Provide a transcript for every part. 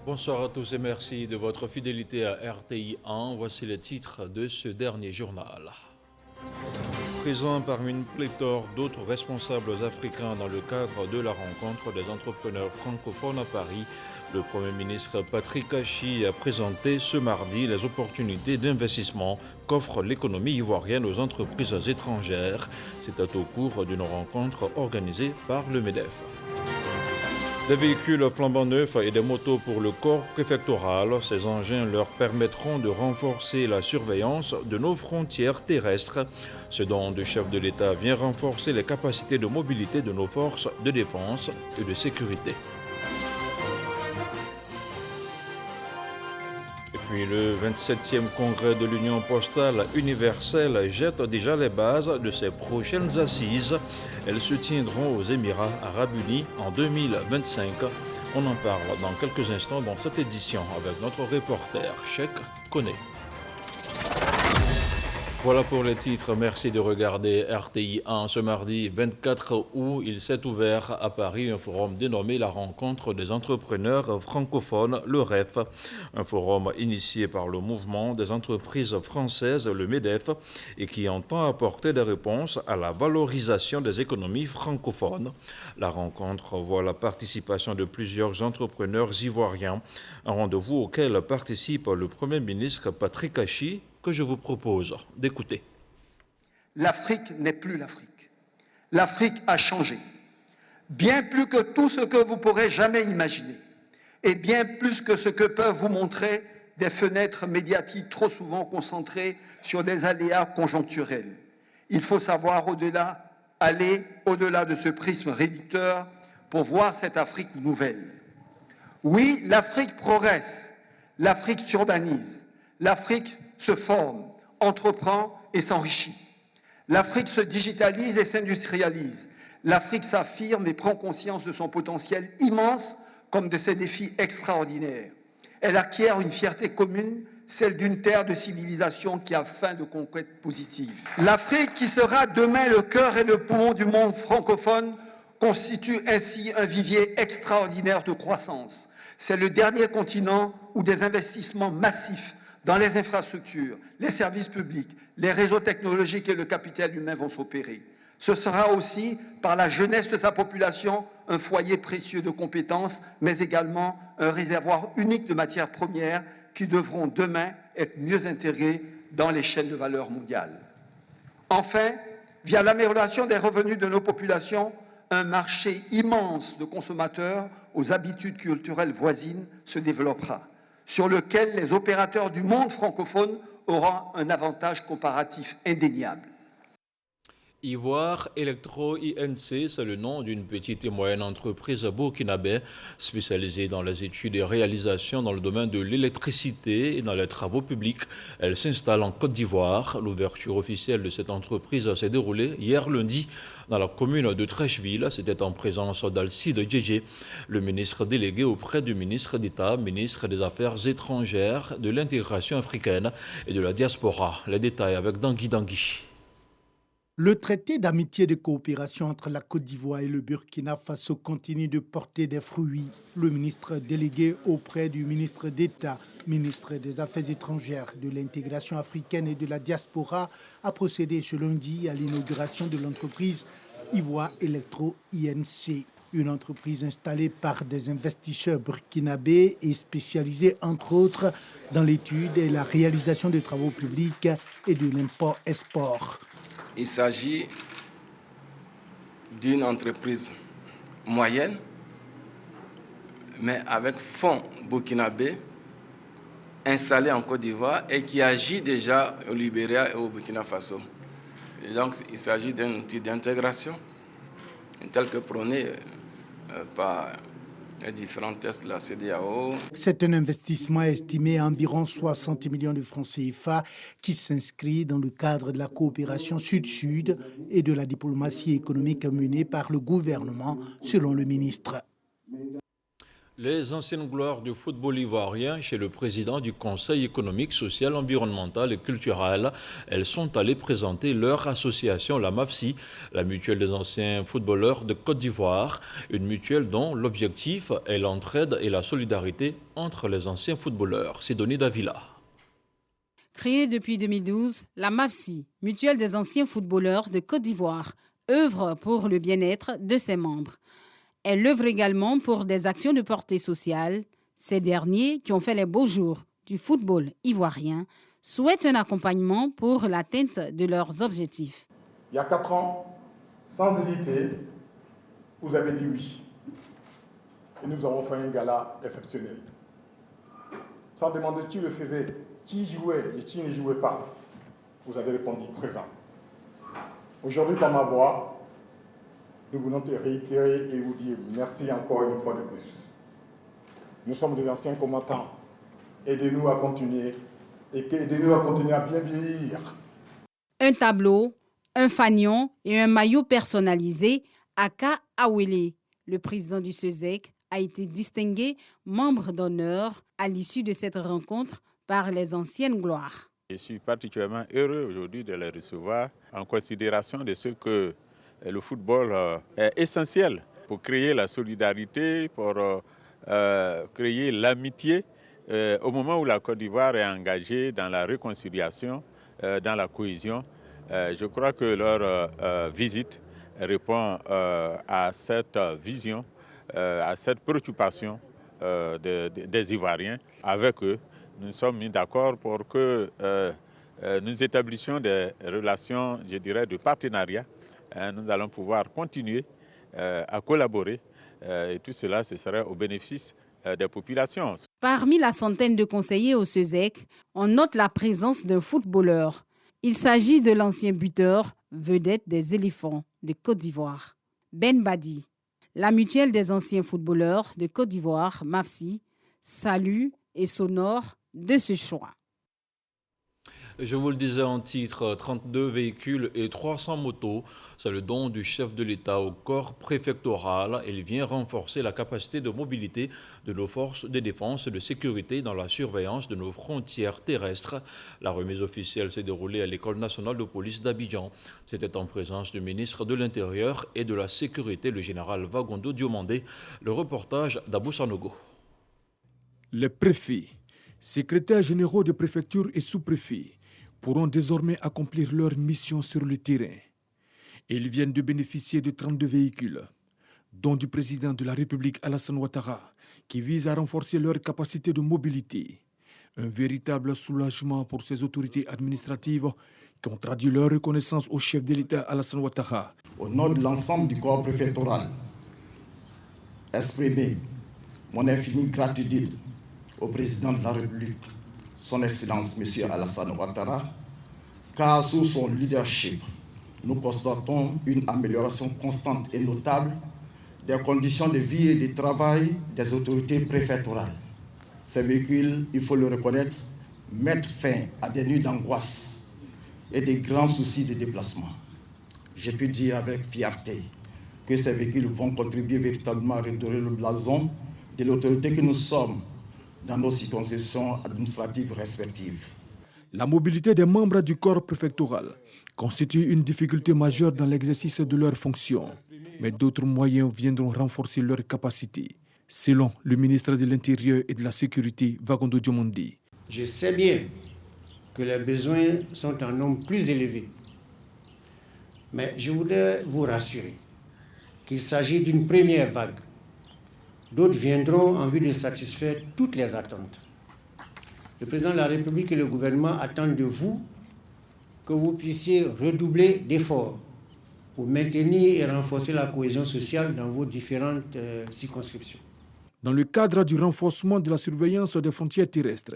Bonsoir à tous et merci de votre fidélité à RTI 1. Voici les titres de ce dernier journal. Présent parmi une pléthore d'autres responsables africains dans le cadre de la rencontre des entrepreneurs francophones à Paris, le Premier ministre Patrick Achi a présenté ce mardi les opportunités d'investissement qu'offre l'économie ivoirienne aux entreprises étrangères. C'était au cours d'une rencontre organisée par le MEDEF. Des véhicules flambant neufs et des motos pour le corps préfectoral, ces engins leur permettront de renforcer la surveillance de nos frontières terrestres, ce dont le chef de l'État vient renforcer les capacités de mobilité de nos forces de défense et de sécurité. Et puis le 27e congrès de l'Union postale universelle jette déjà les bases de ses prochaines assises. Elles se tiendront aux Émirats arabes unis en 2025. On en parle dans quelques instants dans cette édition avec notre reporter Cheikh Koné. Voilà pour les titres. Merci de regarder RTI 1. Ce mardi 24 août, il s'est ouvert à Paris un forum dénommé la rencontre des entrepreneurs francophones, le REF. Un forum initié par le mouvement des entreprises françaises, le MEDEF, et qui entend apporter des réponses à la valorisation des économies francophones. La rencontre voit la participation de plusieurs entrepreneurs ivoiriens, un rendez-vous auquel participe le Premier ministre Patrick Achi, que je vous propose d'écouter. L'Afrique n'est plus l'Afrique. L'Afrique a changé. Bien plus que tout ce que vous pourrez jamais imaginer. Et bien plus que ce que peuvent vous montrer des fenêtres médiatiques trop souvent concentrées sur des aléas conjoncturels. Il faut savoir aller au-delà de ce prisme réducteur pour voir cette Afrique nouvelle. Oui, l'Afrique progresse. L'Afrique s'urbanise. L'Afrique se forme, entreprend et s'enrichit. L'Afrique se digitalise et s'industrialise. L'Afrique s'affirme et prend conscience de son potentiel immense comme de ses défis extraordinaires. Elle acquiert une fierté commune, celle d'une terre de civilisation qui a faim de conquêtes positives. L'Afrique, qui sera demain le cœur et le poumon du monde francophone, constitue ainsi un vivier extraordinaire de croissance. C'est le dernier continent où des investissements massifs dans les infrastructures, les services publics, les réseaux technologiques et le capital humain vont s'opérer. Ce sera aussi, par la jeunesse de sa population, un foyer précieux de compétences, mais également un réservoir unique de matières premières qui devront demain être mieux intégrées dans les chaînes de valeur mondiales. Enfin, via l'amélioration des revenus de nos populations, un marché immense de consommateurs aux habitudes culturelles voisines se développera, sur lequel les opérateurs du monde francophone auront un avantage comparatif indéniable. Ivoire Electro INC, c'est le nom d'une petite et moyenne entreprise burkinabé spécialisée dans les études et réalisations dans le domaine de l'électricité et dans les travaux publics. Elle s'installe en Côte d'Ivoire. L'ouverture officielle de cette entreprise s'est déroulée hier lundi dans la commune de Trècheville. C'était en présence d'Alcide Djedje, le ministre délégué auprès du ministre d'État, ministre des Affaires étrangères, de l'intégration africaine et de la diaspora. Les détails avec Dangui Dangui. Le traité d'amitié et de coopération entre la Côte d'Ivoire et le Burkina Faso continue de porter des fruits. Le ministre délégué auprès du ministre d'État, ministre des Affaires étrangères, de l'intégration africaine et de la diaspora, a procédé ce lundi à l'inauguration de l'entreprise Ivoire Electro INC. Une entreprise installée par des investisseurs burkinabés et spécialisée entre autres dans l'étude et la réalisation de travaux publics et de l'import-export. Il s'agit d'une entreprise moyenne, mais avec fonds burkinabé, installée en Côte d'Ivoire et qui agit déjà au Libéria et au Burkina Faso. Et donc, il s'agit d'un outil d'intégration tel que prôné par les différents tests de la CEDEAO. C'est un investissement estimé à environ 60 millions de francs CFA qui s'inscrit dans le cadre de la coopération sud-sud et de la diplomatie économique menée par le gouvernement, selon le ministre. Les anciennes gloires du football ivoirien chez le président du Conseil économique, social, environnemental et culturel. Elles sont allées présenter leur association, la MAFSI, la mutuelle des anciens footballeurs de Côte d'Ivoire, une mutuelle dont l'objectif est l'entraide et la solidarité entre les anciens footballeurs. Sidonie Davila. Créée depuis 2012, la MAFSI, mutuelle des anciens footballeurs de Côte d'Ivoire, œuvre pour le bien-être de ses membres. Elle œuvre également pour des actions de portée sociale. Ces derniers, qui ont fait les beaux jours du football ivoirien, souhaitent un accompagnement pour l'atteinte de leurs objectifs. Il y a 4 ans, sans hésiter, vous avez dit oui. Et nous avons fait un gala exceptionnel. Sans demander qui le faisait, qui jouait et qui ne jouait pas, vous avez répondu présent. Aujourd'hui, par ma voix, nous voulons te réitérer et vous dire merci encore une fois de plus. Nous sommes des anciens combattants. Aidez-nous à continuer et aidez-nous à continuer à bien vieillir. Un tableau, un fanion et un maillot personnalisé, Aka Awele, le président du SESEC, a été distingué membre d'honneur à l'issue de cette rencontre par les anciennes gloires. Je suis particulièrement heureux aujourd'hui de les recevoir en considération de ce que le football est essentiel pour créer la solidarité, pour créer l'amitié au moment où la Côte d'Ivoire est engagée dans la réconciliation, dans la cohésion. Je crois que leur visite répond à cette vision, à cette préoccupation des Ivoiriens. Avec eux, nous sommes mis d'accord pour que nous établissions des relations, je dirais, de partenariat. Nous allons pouvoir continuer à collaborer et tout cela, ce serait au bénéfice des populations. Parmi la centaine de conseillers au SESEC, on note la présence d'un footballeur. Il s'agit de l'ancien buteur, vedette des éléphants de Côte d'Ivoire, Ben Badi. La mutuelle des anciens footballeurs de Côte d'Ivoire, MAFSI, salue et s'honore de ce choix. Je vous le disais en titre, 32 véhicules et 300 motos, c'est le don du chef de l'État au corps préfectoral. Il vient renforcer la capacité de mobilité de nos forces de défense et de sécurité dans la surveillance de nos frontières terrestres. La remise officielle s'est déroulée à l'École nationale de police d'Abidjan. C'était en présence du ministre de l'Intérieur et de la Sécurité, le général Wagondo Diomandé. Le reportage d'Abou Sanogo. Les préfets, secrétaires généraux de préfecture et sous-préfets pourront désormais accomplir leur mission sur le terrain. Ils viennent de bénéficier de 32 véhicules, dont du président de la République Alassane Ouattara, qui vise à renforcer leur capacité de mobilité. Un véritable soulagement pour ces autorités administratives qui ont traduit leur reconnaissance au chef de l'État Alassane Ouattara. Au nom de l'ensemble du corps préfectoral, exprimer mon infinie gratitude au président de la République, son Excellence M. Alassane Ouattara, car sous son leadership, nous constatons une amélioration constante et notable des conditions de vie et de travail des autorités préfectorales. Ces véhicules, il faut le reconnaître, mettent fin à des nuits d'angoisse et des grands soucis de déplacement. J'ai pu dire avec fierté que ces véhicules vont contribuer véritablement à redorer le blason de l'autorité que nous sommes dans nos circonscriptions administratives respectives. La mobilité des membres du corps préfectoral constitue une difficulté majeure dans l'exercice de leurs fonctions, mais d'autres moyens viendront renforcer leurs capacités, selon le ministre de l'Intérieur et de la Sécurité, Wagondo Diomandé. Je sais bien que les besoins sont en nombre plus élevé, mais je voudrais vous rassurer qu'il s'agit d'une première vague. D'autres viendront en vue de satisfaire toutes les attentes. Le président de la République et le gouvernement attendent de vous que vous puissiez redoubler d'efforts pour maintenir et renforcer la cohésion sociale dans vos différentes circonscriptions. Dans le cadre du renforcement de la surveillance des frontières terrestres,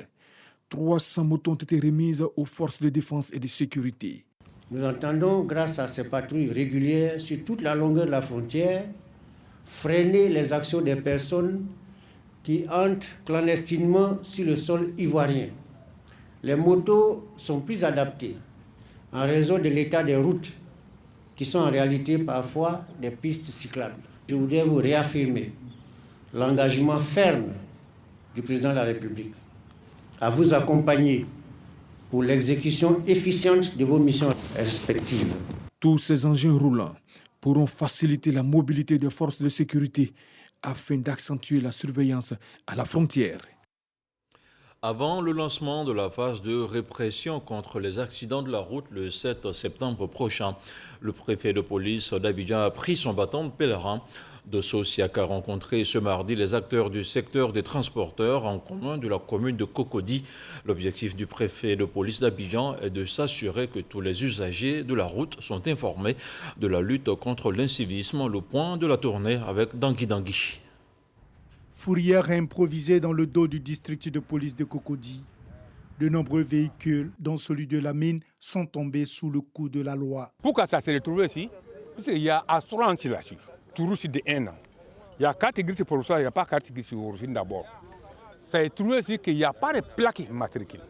300 motos ont été remises aux forces de défense et de sécurité. Nous entendons, grâce à ces patrouilles régulières sur toute la longueur de la frontière, freiner les actions des personnes qui entrent clandestinement sur le sol ivoirien. Les motos sont plus adaptées en raison de l'état des routes qui sont en réalité parfois des pistes cyclables. Je voudrais vous réaffirmer l'engagement ferme du président de la République à vous accompagner pour l'exécution efficiente de vos missions respectives. Tous ces engins roulants pourront faciliter la mobilité des forces de sécurité afin d'accentuer la surveillance à la frontière. Avant le lancement de la phase de répression contre les accidents de la route le 7 septembre prochain, le préfet de police d'Abidjan a pris son bâton de pèlerin. Dosso Siaka a rencontré ce mardi les acteurs du secteur des transporteurs en commun de la commune de Cocody. L'objectif du préfet de police d'Abidjan est de s'assurer que tous les usagers de la route sont informés de la lutte contre l'incivisme. Le point de la tournée avec Dangui Dangui. Fourrière improvisée dans le dos du district de police de Cocody. De nombreux véhicules, dont celui de la mine, sont tombés sous le coup de la loi. Pourquoi ça s'est retrouvé ici? Parce qu'il y a assurance là-dessus. Tout de 1 an. Il y a carte grise pour ça, il n'y a pas carte grise sur l'origine d'abord. Ça est trouvé ici qu'il n'y a pas de plaque immatriculée.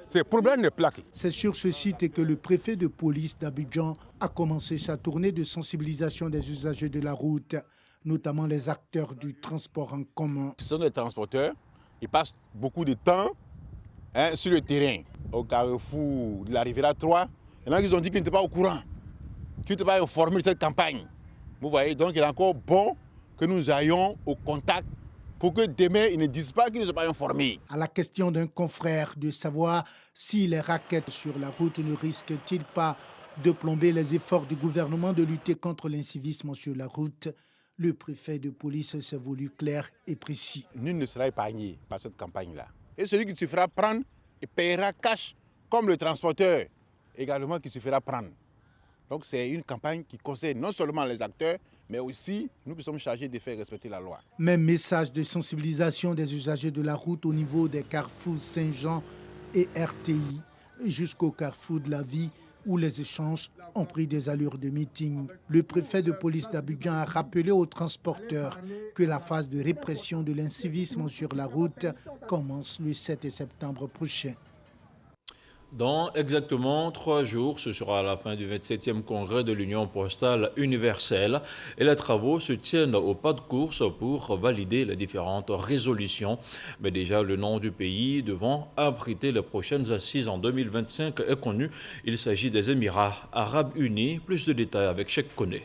C'est le problème de plaque. C'est sur ce site que le préfet de police d'Abidjan a commencé sa tournée de sensibilisation des usagers de la route, notamment les acteurs du transport en commun. Ce sont des transporteurs, ils passent beaucoup de temps sur le terrain. Au carrefour de la Riviera 3, il y en a qui ont dit qu'ils n'étaient pas au courant, qu'ils n'étaient pas informés de cette campagne. Vous voyez, donc il est encore bon que nous ayons au contact pour que demain, ils ne disent pas qu'ils ne sont pas informés. À la question d'un confrère de savoir si les raquettes sur la route ne risquent-ils pas de plomber les efforts du gouvernement de lutter contre l'incivisme sur la route, le préfet de police s'est voulu clair et précis. Nul ne sera épargné par cette campagne-là. Et celui qui se fera prendre et paiera cash, comme le transporteur également qui se fera prendre. Donc c'est une campagne qui concerne non seulement les acteurs, mais aussi nous qui sommes chargés de faire respecter la loi. Même message de sensibilisation des usagers de la route au niveau des carrefours Saint-Jean et RTI, jusqu'au carrefour de la vie, où les échanges ont pris des allures de meeting. Le préfet de police d'Abidjan a rappelé aux transporteurs que la phase de répression de l'incivisme sur la route commence le 7 septembre prochain. Dans exactement 3 jours, ce sera la fin du 27e congrès de l'Union postale universelle et les travaux se tiennent au pas de course pour valider les différentes résolutions. Mais déjà, le nom du pays devant abriter les prochaines assises en 2025 est connu. Il s'agit des Émirats arabes unis. Plus de détails avec Cheikh Koné.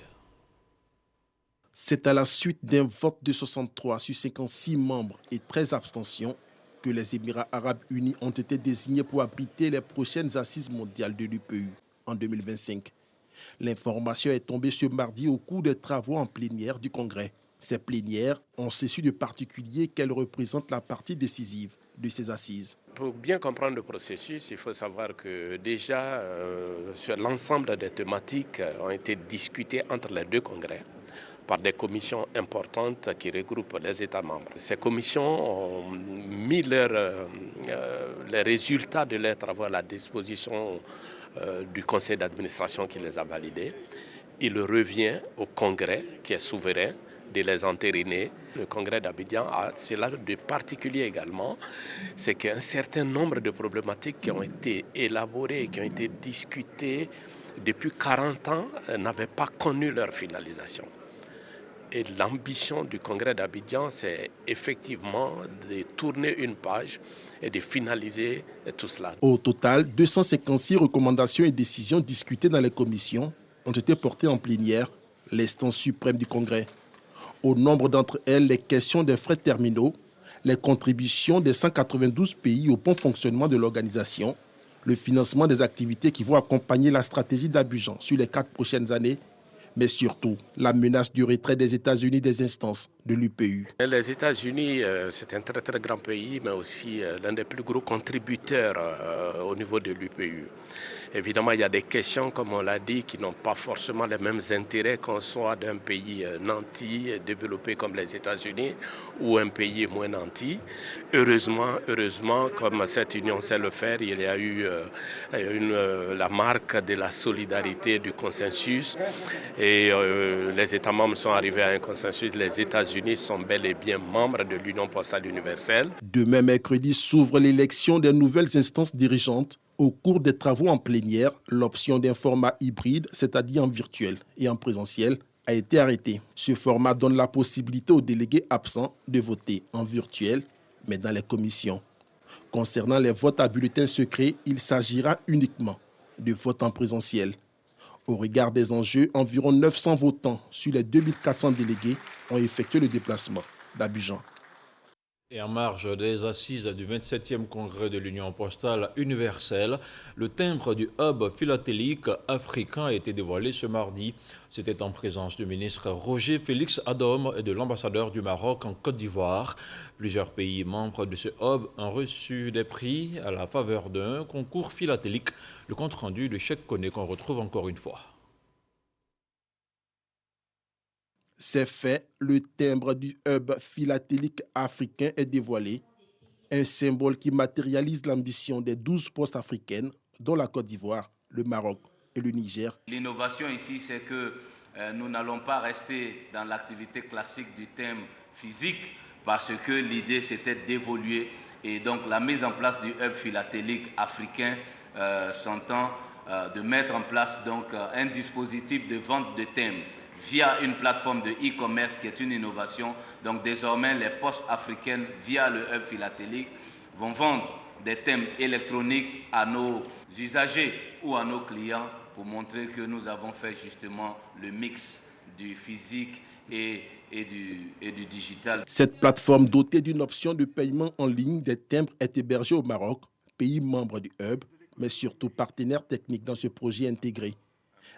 C'est à la suite d'un vote de 63 sur 56 membres et 13 abstentions que les Émirats arabes unis ont été désignés pour abriter les prochaines assises mondiales de l'UPU en 2025. L'information est tombée ce mardi au cours des travaux en plénière du Congrès. Ces plénières ont su de particulier qu'elles représentent la partie décisive de ces assises. Pour bien comprendre le processus, il faut savoir que déjà, sur l'ensemble des thématiques ont été discutées entre les 2 congrès par des commissions importantes qui regroupent les États membres. Ces commissions ont mis les résultats de leurs travaux à la disposition du conseil d'administration qui les a validés. Il revient au Congrès, qui est souverain, de les entériner. Le Congrès d'Abidjan a cela de particulier également, c'est qu'un certain nombre de problématiques qui ont été élaborées, qui ont été discutées depuis 40 ans, n'avaient pas connu leur finalisation. Et l'ambition du Congrès d'Abidjan, c'est effectivement de tourner une page et de finaliser tout cela. Au total, 256 recommandations et décisions discutées dans les commissions ont été portées en plénière, l'instance suprême du Congrès. Au nombre d'entre elles, les questions des frais terminaux, les contributions des 192 pays au bon fonctionnement de l'organisation, le financement des activités qui vont accompagner la stratégie d'Abidjan sur les 4 prochaines années, mais surtout la menace du retrait des États-Unis des instances de l'UPU. Les États-Unis, c'est un très très grand pays, mais aussi l'un des plus gros contributeurs au niveau de l'UPU. Évidemment, il y a des questions, comme on l'a dit, qui n'ont pas forcément les mêmes intérêts qu'on soit d'un pays nanti, développé comme les États-Unis, ou un pays moins nanti. Heureusement, comme cette union sait le faire, il y a eu la marque de la solidarité, du consensus, et les États membres sont arrivés à un consensus. Les États-Unis sont bel et bien membres de l'Union postale universelle. Demain, mercredi, s'ouvre l'élection des nouvelles instances dirigeantes. Au cours des travaux en plénière, l'option d'un format hybride, c'est-à-dire en virtuel et en présentiel, a été arrêté. Ce format donne la possibilité aux délégués absents de voter en virtuel, mais dans les commissions. Concernant les votes à bulletins secrets, il s'agira uniquement de votes en présentiel. Au regard des enjeux, environ 900 votants sur les 2400 délégués ont effectué le déplacement d'Abidjan. Et en marge des assises du 27e congrès de l'Union postale universelle, le timbre du hub philatélique africain a été dévoilé ce mardi. C'était en présence du ministre Roger Félix Adom et de l'ambassadeur du Maroc en Côte d'Ivoire. Plusieurs pays membres de ce hub ont reçu des prix à la faveur d'un concours philatélique. Le compte-rendu de Cheikh Koné qu'on retrouve encore une fois. C'est fait, le timbre du hub philatélique africain est dévoilé, un symbole qui matérialise l'ambition des 12 postes africaines, dont la Côte d'Ivoire, le Maroc et le Niger. L'innovation ici, c'est que nous n'allons pas rester dans l'activité classique du thème physique, parce que l'idée c'était d'évoluer, et donc la mise en place du hub philatélique africain s'entend de mettre en place donc un dispositif de vente de thèmes via une plateforme de e-commerce qui est une innovation. Donc désormais, les postes africaines, via le hub philatélique, vont vendre des thèmes électroniques à nos usagers ou à nos clients pour montrer que nous avons fait justement le mix du physique et du digital. Cette plateforme dotée d'une option de paiement en ligne des timbres est hébergée au Maroc, pays membre du hub, mais surtout partenaire technique dans ce projet intégré.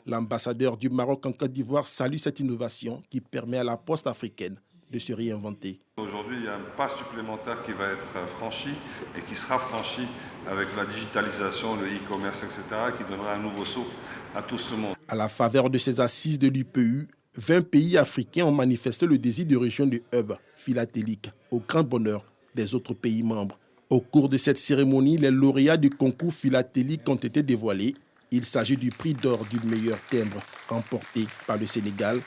L'ambassadeur du Maroc en Côte d'Ivoire salue cette innovation qui permet à la poste africaine de se réinventer. Aujourd'hui, il y a un pas supplémentaire qui va être franchi et qui sera franchi avec la digitalisation, le e-commerce, etc., qui donnera un nouveau souffle à tout ce monde. À la faveur de ces assises de l'UPU, 20 pays africains ont manifesté le désir de rejoindre le hub philatélique, au grand bonheur des autres pays membres. Au cours de cette cérémonie, les lauréats du concours philatélique ont été dévoilés. Il s'agit du prix d'or du meilleur timbre remporté par le Sénégal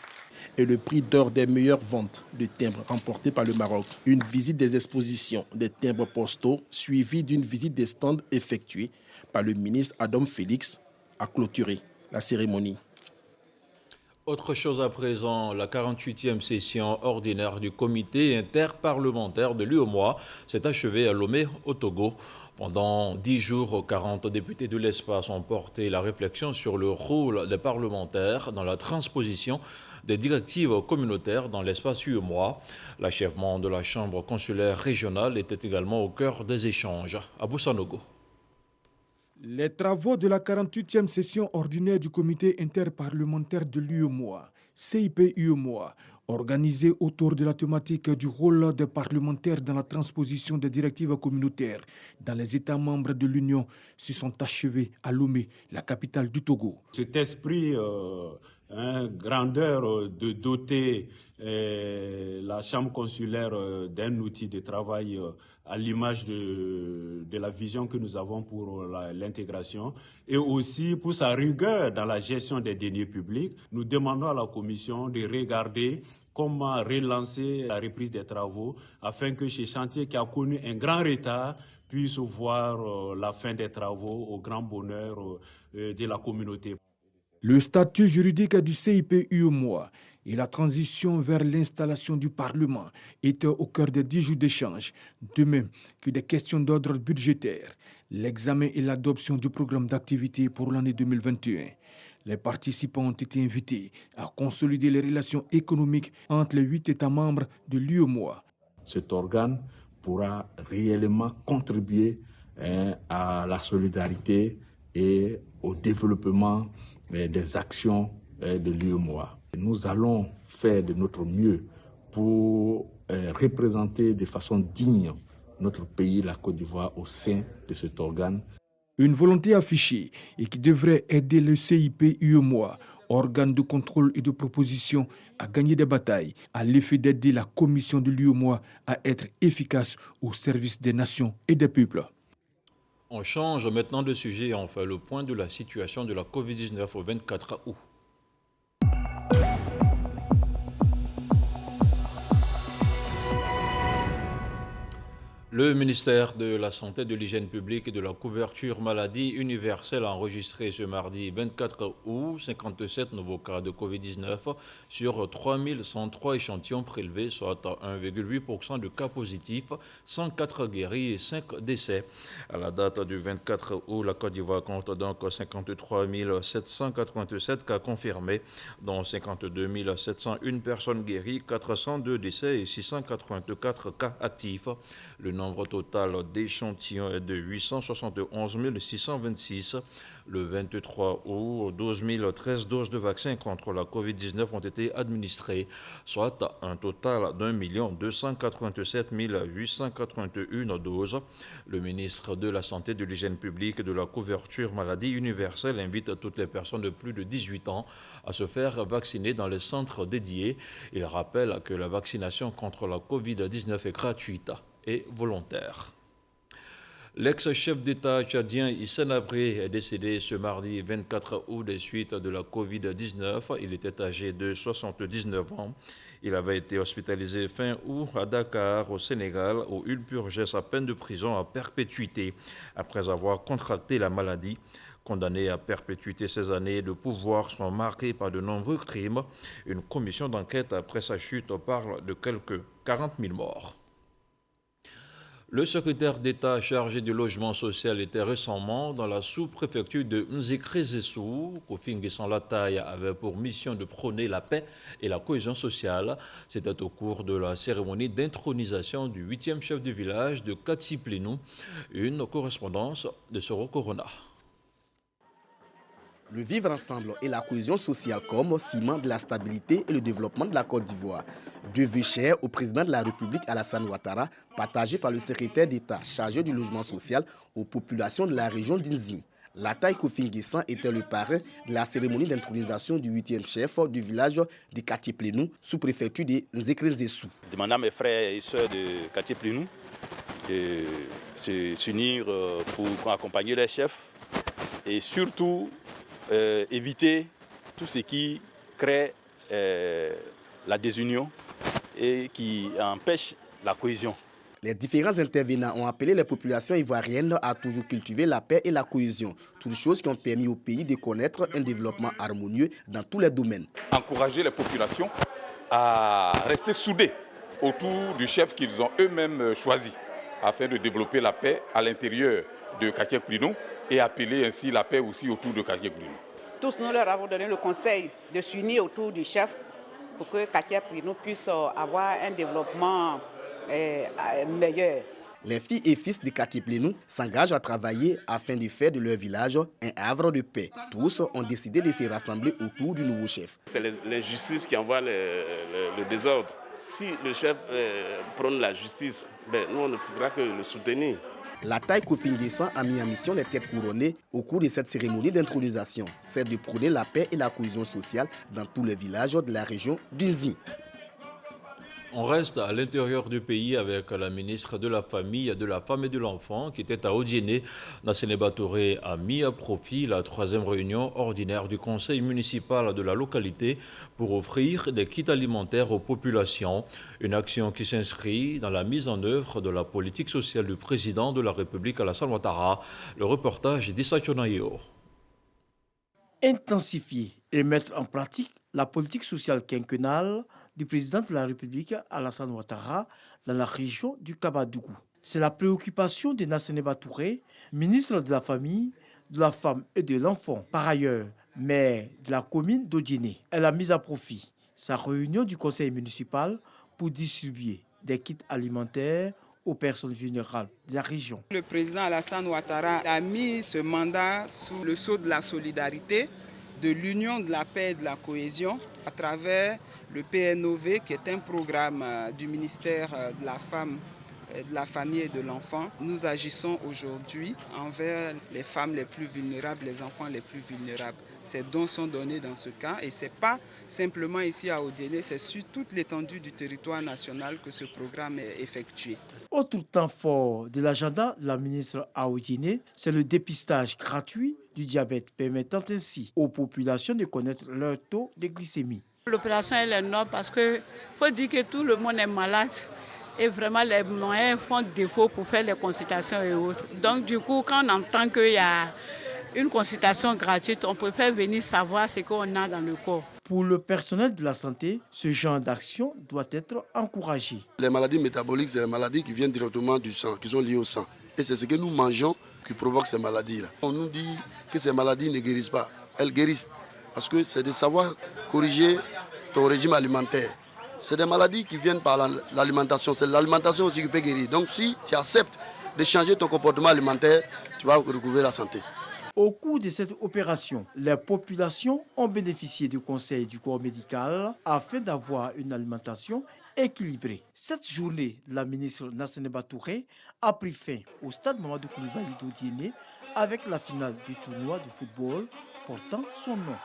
et le prix d'or des meilleures ventes de timbres remporté par le Maroc. Une visite des expositions des timbres postaux suivie d'une visite des stands effectuée par le ministre Adom Félix a clôturé la cérémonie. Autre chose à présent, la 48e session ordinaire du comité interparlementaire de l'UEMOA s'est achevée à Lomé, au Togo. Pendant 10 jours, 40 députés de l'espace ont porté la réflexion sur le rôle des parlementaires dans la transposition des directives communautaires dans l'espace UEMOA. L'achèvement de la chambre consulaire régionale était également au cœur des échanges. À Boussanogo. Les travaux de la 48e session ordinaire du comité interparlementaire de l'UEMOA, CIP-UEMOA, organisée autour de la thématique du rôle des parlementaires dans la transposition des directives communautaires dans les États membres de l'Union, se sont achevés à Lomé, la capitale du Togo. Cet esprit grandeur de doter la chambre consulaire d'un outil de travail à l'image de la vision que nous avons pour l'intégration et aussi pour sa rigueur dans la gestion des deniers publics. Nous demandons à la Commission de regarder comment relancer la reprise des travaux afin que ce chantier qui a connu un grand retard puisse voir la fin des travaux au grand bonheur de la communauté. Le statut juridique du CIP-UEMOA et la transition vers l'installation du Parlement étaient au cœur des 10 jours d'échange, de même que des questions d'ordre budgétaire, l'examen et l'adoption du programme d'activité pour l'année 2021. Les participants ont été invités à consolider les relations économiques entre les 8 États membres de l'UEMOA. Cet organe pourra réellement contribuer à la solidarité et au développement des actions de l'UEMOA. Nous allons faire de notre mieux pour représenter de façon digne notre pays, la Côte d'Ivoire, au sein de cet organe. Une volonté affichée et qui devrait aider le CIP-UEMOA, organe de contrôle et de proposition, à gagner des batailles, à l'effet d'aider la commission de l'UEMOA à être efficace au service des nations et des peuples. On change maintenant de sujet et on fait le point de la situation de la Covid-19 au 24 août. Le ministère de la Santé, de l'Hygiène publique et de la couverture maladie universelle a enregistré ce mardi 24 août 57 nouveaux cas de Covid-19 sur 3103 échantillons prélevés, soit 1,8% de cas positifs, 104 guéris et 5 décès. À la date du 24 août, la Côte d'Ivoire compte donc 53 787 cas confirmés, dont 52 701 personnes guéries, 402 décès et 684 cas actifs. Le nombre total d'échantillons est de 871 626. Le 23 août, 12 013 doses de vaccins contre la COVID-19 ont été administrées, soit un total d'1 287 881 doses. Le ministre de la Santé, de l'Hygiène publique et de la couverture maladie universelle invite toutes les personnes de plus de 18 ans à se faire vacciner dans les centres dédiés. Il rappelle que la vaccination contre la COVID-19 est gratuite et volontaire. L'ex-chef d'État tchadien Hissène Habré est décédé ce mardi 24 août des suites de la COVID-19. Il était âgé de 79 ans. Il avait été hospitalisé fin août à Dakar, au Sénégal, où il purgeait sa peine de prison à perpétuité après avoir contracté la maladie. Condamné à perpétuité, ces années de pouvoir sont marquées par de nombreux crimes. Une commission d'enquête après sa chute parle de quelques 40 000 morts. Le secrétaire d'État chargé du logement social était récemment dans la sous-préfecture de Nzikri-Zessou. Kofi Nguessan Lataye avait pour mission de prôner la paix et la cohésion sociale. C'était au cours de la cérémonie d'intronisation du 8e chef du village de Katiplinou. Une correspondance de Soro Corona. Le vivre ensemble et la cohésion sociale comme ciment de la stabilité et le développement de la Côte d'Ivoire. Deux vœux chers au président de la République Alassane Ouattara, partagés par le secrétaire d'État chargé du logement social aux populations de la région d'Inzi. Lataye Kofi Nguessan était le parrain de la cérémonie d'intronisation du 8e chef du village de Katiplinou, sous-préfecture de Nzekre-Zessou. Demandant à mes frères et sœurs de Katiplinou de s'unir pour accompagner les chefs et surtout éviter tout ce qui crée la désunion et qui empêche la cohésion. Les différents intervenants ont appelé les populations ivoiriennes à toujours cultiver la paix et la cohésion, toutes choses qui ont permis au pays de connaître un développement harmonieux dans tous les domaines. Encourager les populations à rester soudées autour du chef qu'ils ont eux-mêmes choisi afin de développer la paix à l'intérieur de Katiplinou et appeler ainsi la paix aussi autour de Katiplinou. Tous nous leur avons donné le conseil de s'unir autour du chef pour que Katiplinou puisse avoir un développement meilleur. Les filles et fils de Katiplinou s'engagent à travailler afin de faire de leur village un havre de paix. Tous ont décidé de se rassembler autour du nouveau chef. C'est l'injustice qui envoie le désordre. Si le chef prône la justice, nous on ne fera que le soutenir. Lataye Kofi Nguessan a mis en mission les têtes couronnées au cours de cette cérémonie d'intronisation, celle de prôner la paix et la cohésion sociale dans tous les villages de la région d'Inzi. On reste à l'intérieur du pays avec la ministre de la Famille, de la Femme et de l'Enfant qui était à Odiéné. Nassénéba Touré a mis à profit la 3e réunion ordinaire du conseil municipal de la localité pour offrir des kits alimentaires aux populations. Une action qui s'inscrit dans la mise en œuvre de la politique sociale du président de la République Alassane Ouattara. Le reportage d'Issa Chonayo. Intensifier et mettre en pratique la politique sociale quinquennale du président de la République Alassane Ouattara dans la région du Kabadougou. C'est la préoccupation de Nassénéba Touré, ministre de la Famille, de la Femme et de l'Enfant. Par ailleurs, maire de la commune d'Odiéné. Elle a mis à profit sa réunion du conseil municipal pour distribuer des kits alimentaires aux personnes vulnérables de la région. Le président Alassane Ouattara a mis ce mandat sous le sceau de la solidarité, de l'union, de la paix et de la cohésion à travers le PNOV qui est un programme du ministère de la Femme, de la Famille et de l'Enfant. Nous agissons aujourd'hui envers les femmes les plus vulnérables, les enfants les plus vulnérables. Ces dons sont donnés dans ce cas et ce n'est pas simplement ici à Odiéné, c'est sur toute l'étendue du territoire national que ce programme est effectué. Autre temps fort de l'agenda de la ministre à Odiéné, c'est le dépistage gratuit du diabète, permettant ainsi aux populations de connaître leur taux de glycémie. L'opération est énorme parce qu'il faut dire que tout le monde est malade. Et vraiment, les moyens font défaut pour faire les consultations et autres. Donc du coup, quand on entend qu'il y a une consultation gratuite, on préfère venir savoir ce qu'on a dans le corps. Pour le personnel de la santé, ce genre d'action doit être encouragé. Les maladies métaboliques, c'est les maladies qui viennent directement du sang, qui sont liées au sang. Et c'est ce que nous mangeons qui provoque ces maladies-là. On nous dit que ces maladies ne guérissent pas. Elles guérissent parce que c'est de savoir corriger ton régime alimentaire. C'est des maladies qui viennent par l'alimentation. C'est l'alimentation aussi qui peut guérir. Donc si tu acceptes de changer ton comportement alimentaire, tu vas recouvrer la santé. Au cours de cette opération, les populations ont bénéficié du conseil du corps médical afin d'avoir une alimentation équilibrée. Cette journée, la ministre Nasseneba Touré a pris fin au stade Mamadou Koulibaly d'Odiéné avec la finale du tournoi de football portant son nom.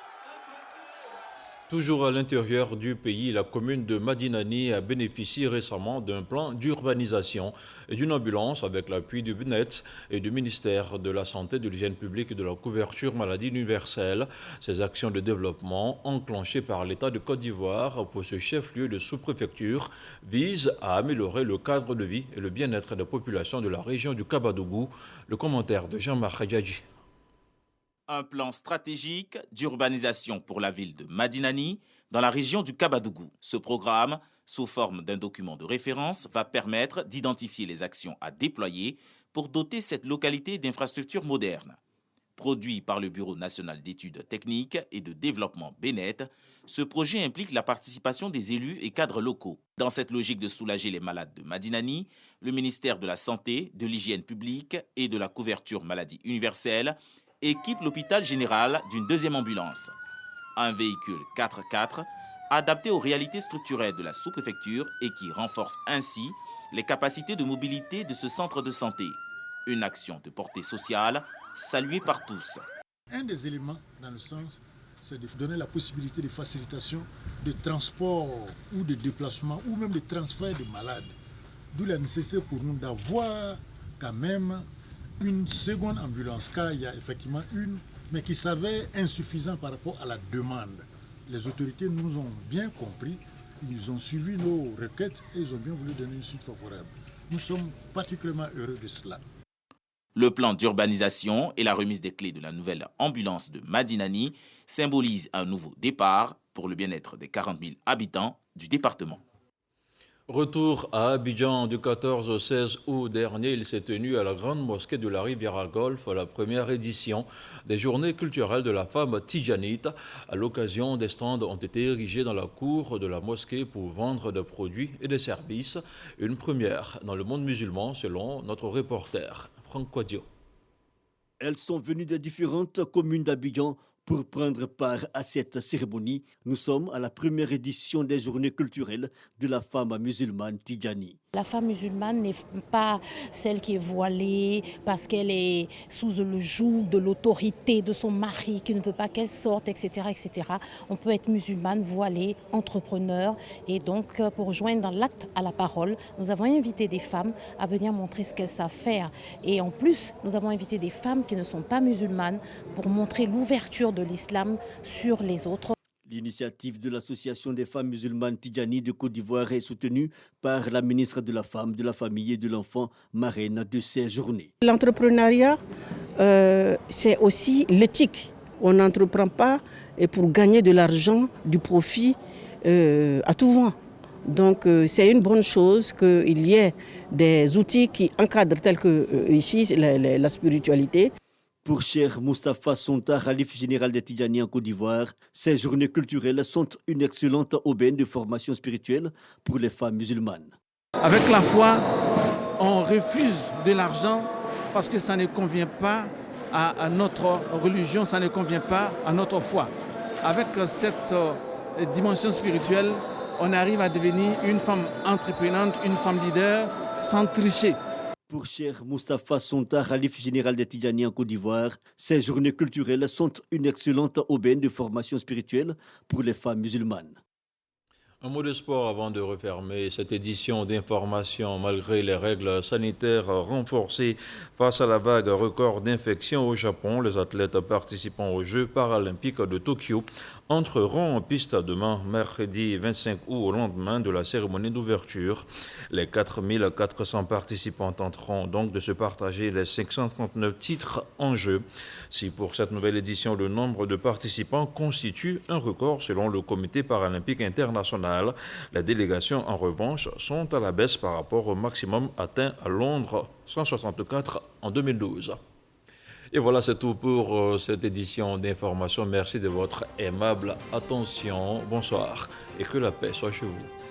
Toujours à l'intérieur du pays, la commune de Madinani a bénéficié récemment d'un plan d'urbanisation et d'une ambulance avec l'appui du BNET et du ministère de la Santé, de l'Hygiène publique et de la couverture maladie universelle. Ces actions de développement enclenchées par l'État de Côte d'Ivoire pour ce chef-lieu de sous-préfecture visent à améliorer le cadre de vie et le bien-être des populations de la région du Kabadougou. Le commentaire de Jean-Marc Hadjadji. Un plan stratégique d'urbanisation pour la ville de Madinani, dans la région du Kabadougou. Ce programme, sous forme d'un document de référence, va permettre d'identifier les actions à déployer pour doter cette localité d'infrastructures modernes. Produit par le Bureau national d'études techniques et de développement BNET, ce projet implique la participation des élus et cadres locaux. Dans cette logique de soulager les malades de Madinani, le ministère de la Santé, de l'Hygiène publique et de la couverture maladie universelle équipe l'hôpital général d'une deuxième ambulance. Un véhicule 4x4 adapté aux réalités structurelles de la sous-préfecture et qui renforce ainsi les capacités de mobilité de ce centre de santé. Une action de portée sociale saluée par tous. Un des éléments dans le sens, c'est de donner la possibilité de facilitation de transport ou de déplacement ou même de transfert de malades. D'où la nécessité pour nous d'avoir quand même une seconde ambulance, car il y a effectivement une, mais qui s'avère insuffisante par rapport à la demande. Les autorités nous ont bien compris, ils ont suivi nos requêtes et ils ont bien voulu donner une suite favorable. Nous sommes particulièrement heureux de cela. Le plan d'urbanisation et la remise des clés de la nouvelle ambulance de Madinani symbolisent un nouveau départ pour le bien-être des 40 000 habitants du département. Retour à Abidjan du 14 au 16 août dernier, il s'est tenu à la Grande Mosquée de la Riviera Golfe la première édition des Journées culturelles de la femme tidjanite. À l'occasion, des stands ont été érigés dans la cour de la mosquée pour vendre des produits et des services. Une première dans le monde musulman selon notre reporter Franck Quadio. Elles sont venues de différentes communes d'Abidjan pour prendre part à cette cérémonie. Nous sommes à la première édition des Journées culturelles de la femme musulmane Tidjani. La femme musulmane n'est pas celle qui est voilée parce qu'elle est sous le joug de l'autorité de son mari qui ne veut pas qu'elle sorte, etc., etc. On peut être musulmane, voilée, entrepreneur. Et donc, pour joindre dans l'acte à la parole, nous avons invité des femmes à venir montrer ce qu'elles savent faire. Et en plus, nous avons invité des femmes qui ne sont pas musulmanes pour montrer l'ouverture de l'islam sur les autres. L'initiative de l'Association des femmes musulmanes Tidjani de Côte d'Ivoire est soutenue par la ministre de la Femme, de la Famille et de l'Enfant, marraine de ces journées. L'entrepreneuriat, c'est aussi l'éthique. On n'entreprend pas pour gagner de l'argent, du profit à tout vent. Donc c'est une bonne chose qu'il y ait des outils qui encadrent tels que ici la spiritualité. Pour Cheikh Moustapha Sonta, Khalif général des Tidjani en Côte d'Ivoire, ces journées culturelles sont une excellente aubaine de formation spirituelle pour les femmes musulmanes. Avec la foi, on refuse de l'argent parce que ça ne convient pas à notre religion, ça ne convient pas à notre foi. Avec cette dimension spirituelle, on arrive à devenir une femme entreprenante, une femme leader sans tricher. Pour Cheikh Moustapha Sonta, Khalif général des Tidjani en Côte d'Ivoire, ces journées culturelles sont une excellente aubaine de formation spirituelle pour les femmes musulmanes. Un mot de sport avant de refermer cette édition d'information. Malgré les règles sanitaires renforcées face à la vague record d'infections au Japon, les athlètes participant aux Jeux paralympiques de Tokyo entreront en piste demain, mercredi 25 août, au lendemain de la cérémonie d'ouverture. Les 4400 participants tenteront donc de se partager les 539 titres en jeu. Si pour cette nouvelle édition, le nombre de participants constitue un record selon le Comité paralympique international, les délégations en revanche sont à la baisse par rapport au maximum atteint à Londres, 164 en 2012. Et voilà, c'est tout pour cette édition d'information. Merci de votre aimable attention. Bonsoir et que la paix soit chez vous.